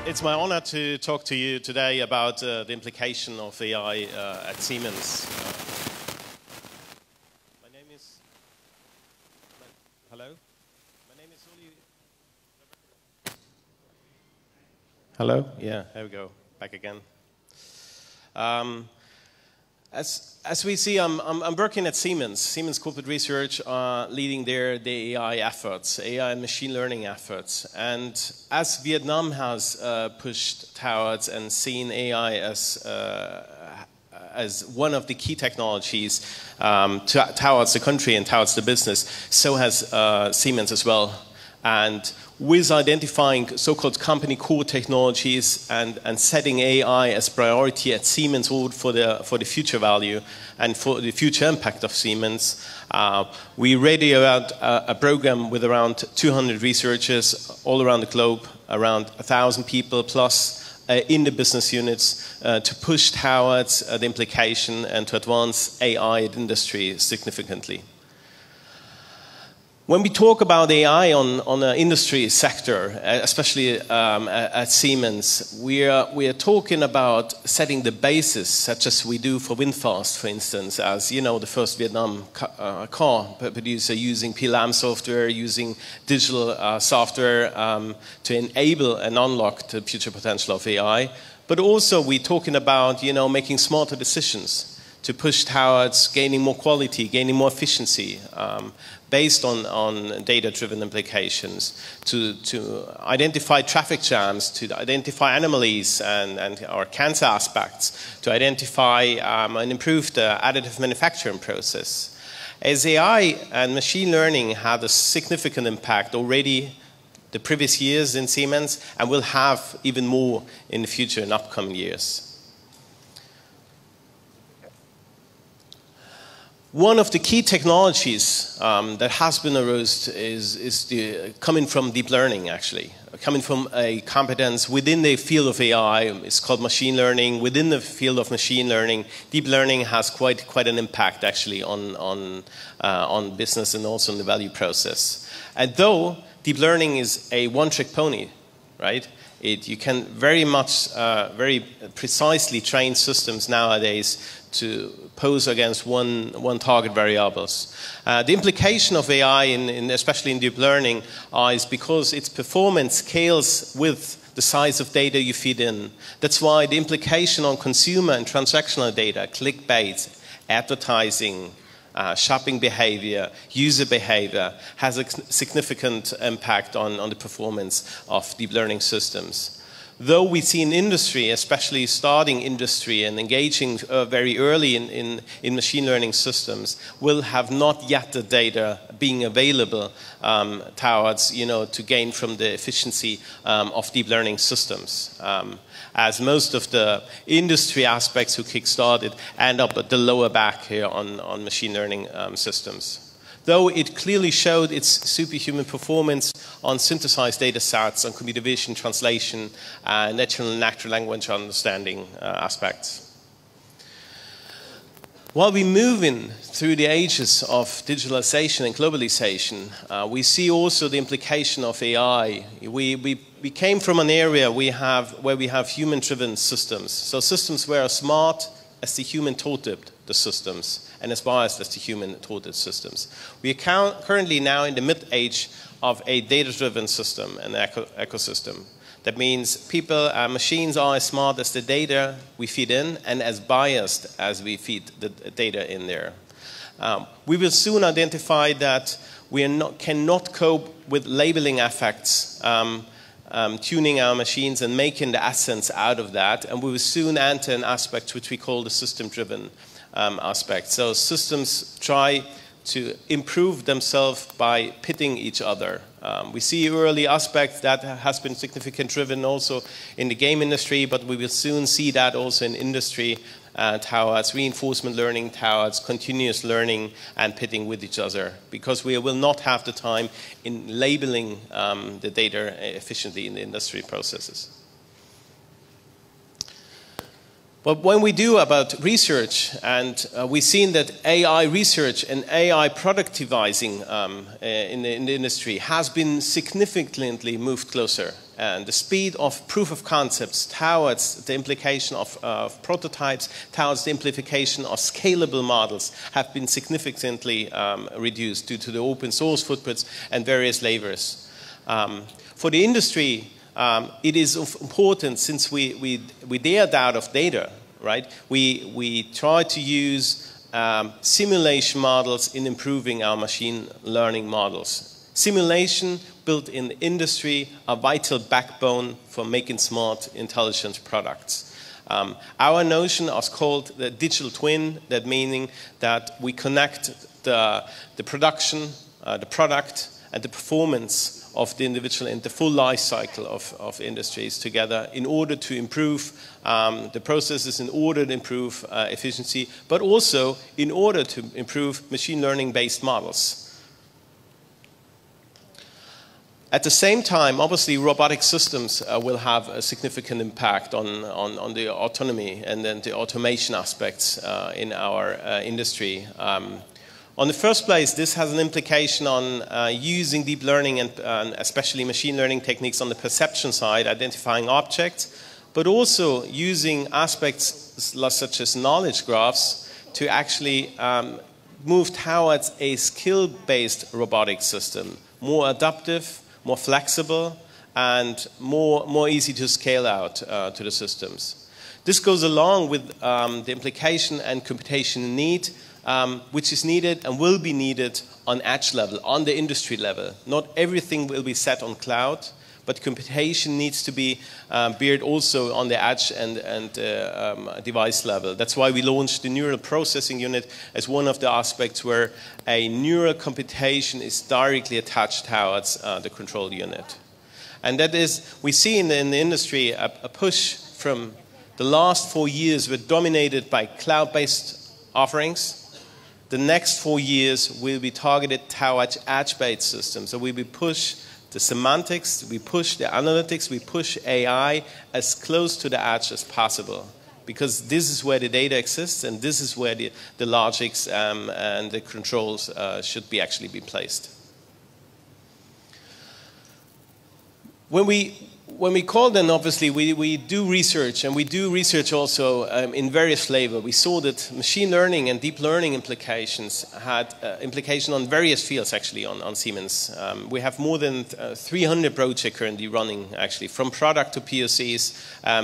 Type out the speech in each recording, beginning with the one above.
It's my honor to talk to you today about the implication of AI at Siemens. My name is... Hello? My name is Ulli... Hello? Yeah, there we go. Back again. As we see, I'm working at Siemens Corporate Research, leading the AI efforts, AI and machine learning efforts. And as Vietnam has pushed towards and seen AI as one of the key technologies towards the country and towards the business, so has Siemens as well. And with identifying so-called company core technologies and setting AI as priority at Siemens for the future value and for the future impact of Siemens, we radio out a program with around 200 researchers all around the globe, around 1,000 people plus in the business units to push towards the implication and to advance AI in industry significantly. When we talk about AI on an industry sector, especially at Siemens, we are talking about setting the basis, such as we do for VinFast, for instance, as you know, the first Vietnam car producer using PLM software, using digital software to enable and unlock the future potential of AI. But also we're talking about making smarter decisions to push towards gaining more quality, gaining more efficiency, based on data-driven implications, to identify traffic jams, to identify anomalies and or cancer aspects, to identify and improve the additive manufacturing process. As AI and machine learning had a significant impact already the previous years in Siemens and will have even more in the future in upcoming years. One of the key technologies that has been arose is coming from deep learning, actually. Coming from a competence within the field of AI, it's called machine learning. Within the field of machine learning, deep learning has quite an impact, actually, on business and also on the value process. And though deep learning is a one-trick pony, right? You can very precisely train systems nowadays to pose against one target variables. The implication of AI, especially in deep learning, is because its performance scales with the size of data you feed in. That's why the implication on consumer and transactional data, clickbait, advertising, shopping behavior, user behavior, has a significant impact on the performance of deep learning systems. Though we see in industry, especially starting industry and engaging very early in machine learning systems, will have not yet the data being available towards, to gain from the efficiency of deep learning systems. As most of the industry aspects who kick-started end up at the lower back here on machine learning systems. Though it clearly showed its superhuman performance on synthesized data sets, on computer vision, translation, natural language understanding aspects. While we move through the ages of digitalization and globalization, we see also the implication of AI. We came from an area where we have human-driven systems. So systems were as smart as the human taught the systems, and as biased as the human taught the systems. We are currently now in the mid-age of a data-driven system, an ecosystem. That means machines are as smart as the data we feed in and as biased as we feed the data in there. We will soon identify that we cannot cope with labeling effects, tuning our machines and making the essence out of that, and we will soon enter an aspect which we call the system-driven aspect. So systems try to improve themselves by pitting each other. We see early aspects that has been significantly driven also in the game industry, but we will soon see that also in industry towards reinforcement learning, towards continuous learning and pitting with each other, because we will not have the time in labeling the data efficiently in the industry processes. But when we do about research, and we've seen that AI research and AI productivizing in the industry has been significantly moved closer. and the speed of proof of concepts towards the implication of prototypes, towards the implication of scalable models have been significantly reduced due to the open source footprints and various layers. For the industry, it is of importance, since we dared out of data, right? We try to use simulation models in improving our machine learning models. Simulation built in the industry, a vital backbone for making smart, intelligent products. Our notion is called the digital twin, that meaning that we connect the production, the product, and the performance of the individual and the full life cycle of industries together in order to improve the processes, in order to improve efficiency, but also in order to improve machine learning-based models. At the same time, obviously, robotic systems will have a significant impact on the autonomy and then the automation aspects in our industry. On the first place, this has an implication on using deep learning and especially machine learning techniques on the perception side, identifying objects, but also using aspects such as knowledge graphs to actually move towards a skill-based robotic system, more adaptive, more flexible, and more easy to scale out to the systems. This goes along with the implication and computation need, which is needed and will be needed on edge level, on the industry level. Not everything will be set on cloud, but computation needs to be beared also on the edge and device level. That's why we launched the neural processing unit as one of the aspects where a neural computation is directly attached towards the control unit. And that is, we see in the industry a push from the last 4 years were dominated by cloud-based offerings. The next 4 years will be targeted towards edge-based systems. So we will push the semantics, we push the analytics, we push AI as close to the edge as possible. Because this is where the data exists and this is where the logics and the controls should be actually be placed. When we call them, obviously, we do research, and we do research also in various flavors. We saw that machine learning and deep learning implications had implication on various fields, actually, on Siemens. We have more than 300 projects currently running, actually, from product to POCs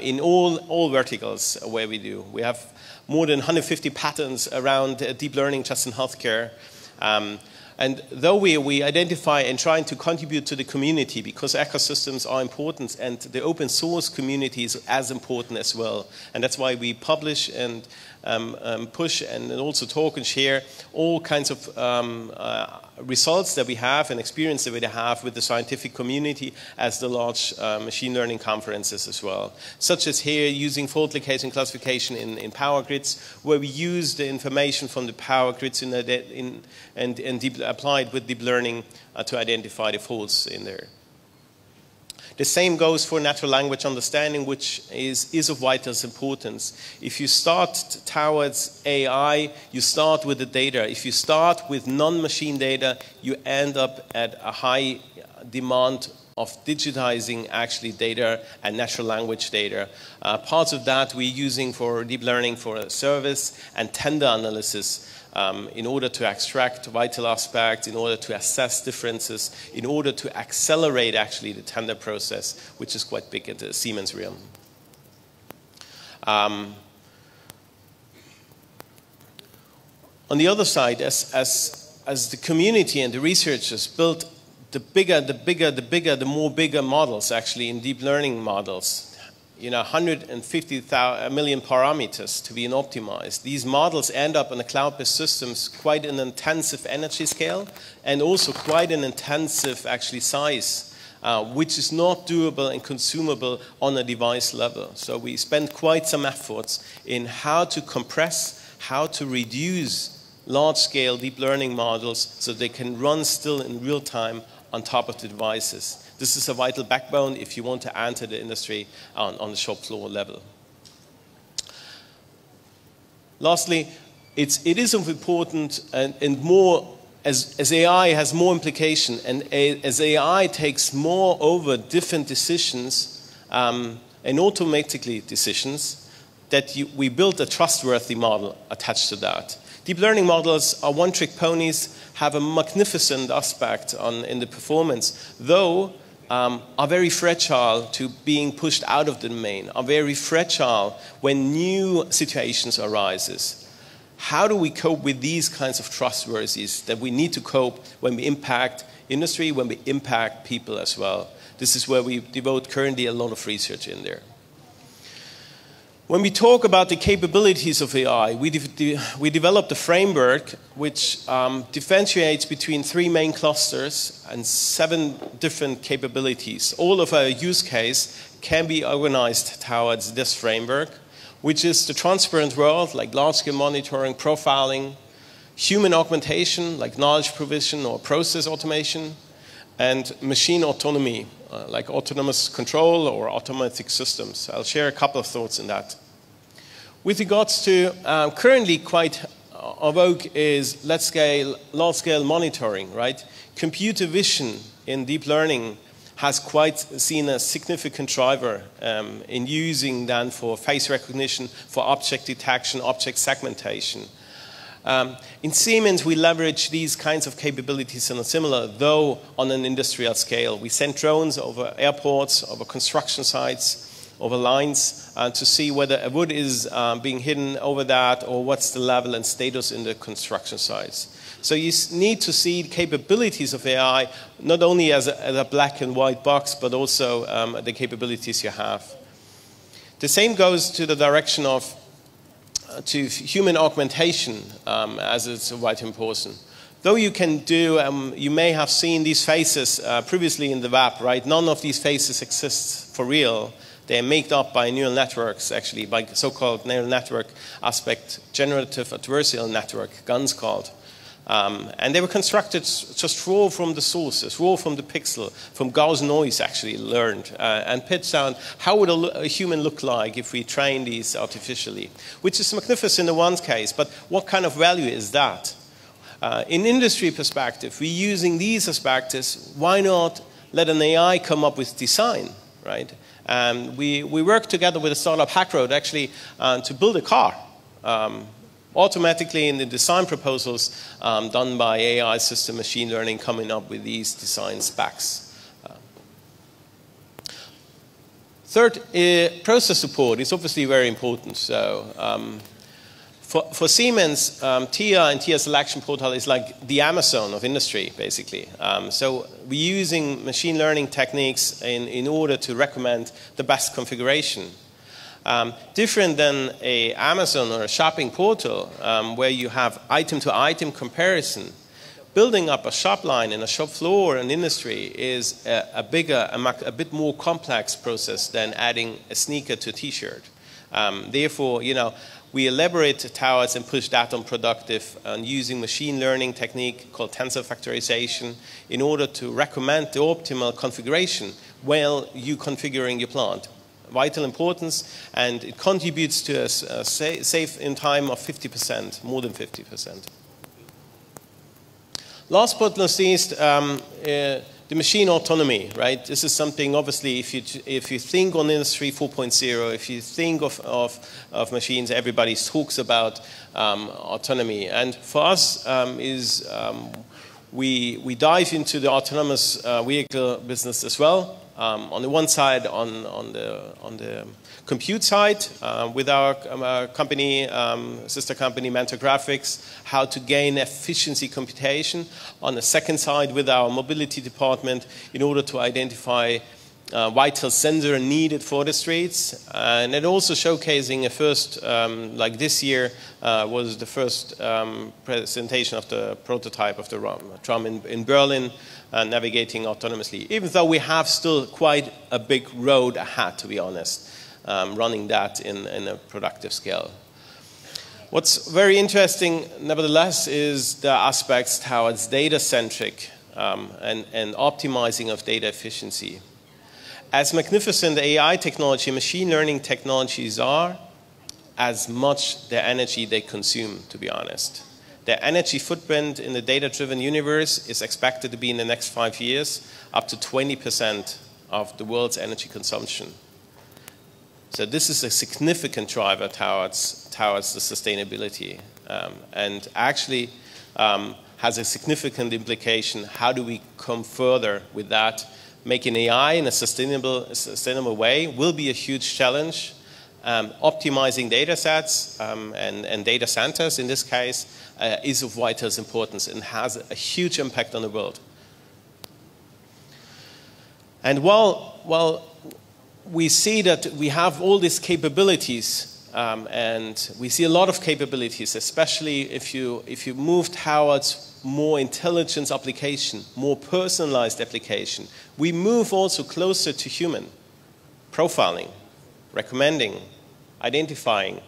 in all verticals where we do. We have more than 150 patents around deep learning just in healthcare. And though we identify and trying to contribute to the community, because ecosystems are important and the open source community is as important as well. And that's why we publish and push and also talk and share all kinds of results that we have and experience that we have with the scientific community as the large machine learning conferences as well. Such as here, using fault location classification in power grids, where we use the information from the power grids and applied with deep learning to identify the faults in there. The same goes for natural language understanding, which is of vital importance. If you start towards AI, you start with the data. If you start with non-machine data, you end up at a high demand of digitizing actually data and natural language data. Parts of that we're using for deep learning for service and tender analysis. In order to extract vital aspects, in order to assess differences, in order to accelerate actually the tender process, which is quite big in the Siemens realm. On the other side, as the community and the researchers built the more bigger models actually in deep learning models, 150 million parameters to be optimized. These models end up in the cloud-based systems quite an intensive energy scale and also quite an intensive actually size, which is not doable and consumable on a device level. So we spend quite some efforts in how to compress, how to reduce large-scale deep learning models so they can run still in real time on top of the devices. This is a vital backbone if you want to enter the industry on the shop floor level. Lastly, it is of important and more as AI has more implication and as AI takes more over different decisions and automatically decisions, that we build a trustworthy model attached to that. Deep learning models are one-trick ponies, have a magnificent aspect in the performance, though are very fragile to being pushed out of the domain, are very fragile when new situations arises. How do we cope with these kinds of trustworthiness that we need to cope when we impact industry, when we impact people as well? This is where we devote currently a lot of research in there. When we talk about the capabilities of AI, we developed a framework which differentiates between 3 main clusters and 7 different capabilities. All of our use case can be organized towards this framework, which is the transparent world, like large-scale monitoring, profiling, human augmentation, like knowledge provision or process automation, and machine autonomy, like autonomous control or automatic systems. I'll share a couple of thoughts in that. With regards to currently quite en vogue is large-scale monitoring, right? Computer vision in deep learning has quite seen a significant driver in using then for face recognition, for object detection, object segmentation. In Siemens, we leverage these kinds of capabilities in a similar, though on an industrial scale. We send drones over airports, over construction sites, over lines, to see whether a wood is being hidden over that, or what's the level and status in the construction sites. So you need to see capabilities of AI, not only as a black and white box, but also the capabilities you have. The same goes to the direction of to human augmentation, as it's quite important. Though you can do, you may have seen these faces previously in the web, right? None of these faces exist for real. They are made up by neural networks, actually, by so-called neural network aspect, generative adversarial network, GANs called. And they were constructed just raw from the sources, raw from the pixel, from Gauss noise actually learned, and pitched down how would a human look like if we train these artificially, which is magnificent in one case, but what kind of value is that? In industry perspective, we're using these aspects, why not let an AI come up with design, right? We work together with a startup Hackroad actually to build a car. Automatically in the design proposals done by AI system machine learning, coming up with these design specs. Third, process support is obviously very important. So for Siemens, TIA and TIA Selection Portal is like the Amazon of industry, basically. So we're using machine learning techniques in order to recommend the best configuration. Different than a Amazon or a shopping portal where you have item-to-item comparison. Building up a shop line in a shop floor in industry is a bit more complex process than adding a sneaker to a T-shirt. Therefore, we elaborate towards and push that on productive and using machine learning technique called tensor factorization in order to recommend the optimal configuration while you configuring your plant. Vital importance, and it contributes to a save in time of 50%, more than 50%. Last but not least, the machine autonomy, right? This is something, obviously, if you think on Industry 4.0, if you think of machines, everybody talks about autonomy. And for us, we dive into the autonomous vehicle business as well. On the one side, on the compute side, with our company, sister company, Mentor Graphics, how to gain efficiency computation. On the second side, with our mobility department, in order to identify vital sensor needed for the streets. And it also showcasing a first, like this year, was the first presentation of the prototype of the tram in Berlin, navigating autonomously. Even though we have still quite a big road ahead, to be honest, running that in a productive scale. What's very interesting, nevertheless, is the aspects towards data-centric and optimizing of data efficiency. As magnificent AI technology, machine learning technologies are, as much the energy they consume, to be honest. The energy footprint in the data-driven universe is expected to be in the next 5 years up to 20% of the world's energy consumption. So this is a significant driver towards the sustainability, and actually has a significant implication. How do we come further with that? Making AI in a sustainable way will be a huge challenge. Optimizing data sets and data centers in this case is of vital importance and has a huge impact on the world. And while we see that we have all these capabilities, and we see a lot of capabilities, especially if you move towards more intelligence application, more personalized application, we move also closer to human profiling, recommending, identifying.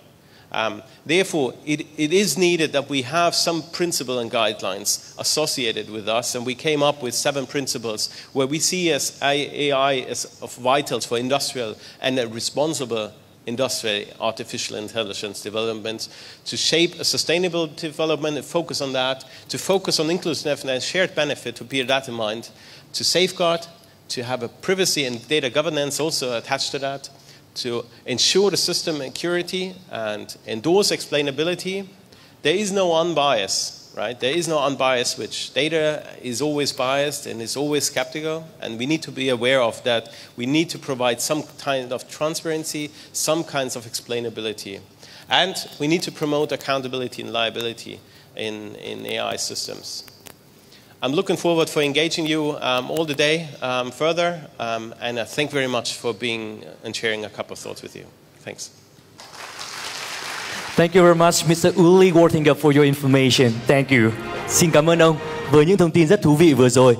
Therefore, it is needed that we have some principle and guidelines associated with us, and we came up with 7 principles where we see as AI as of vitals for industrial and a responsible industrial artificial intelligence development, to shape a sustainable development and focus on that, to focus on inclusiveness and shared benefit, to bear that in mind, to safeguard, to have a privacy and data governance also attached to that, to ensure the system security and endorse explainability. There is no unbias, right? There is no unbiased switch. Data is always biased and is always skeptical, and we need to be aware of that. We need to provide some kind of transparency, some kinds of explainability. And we need to promote accountability and liability in AI systems. I'm looking forward for engaging you all the day further, and I thank very much for being and sharing a couple of thoughts with you. Thanks. Thank you very much, Mr. Ulli Waltinger, for your information. Thank you. Xin cảm ơn ông với những thông tin rất thú vị vừa rồi.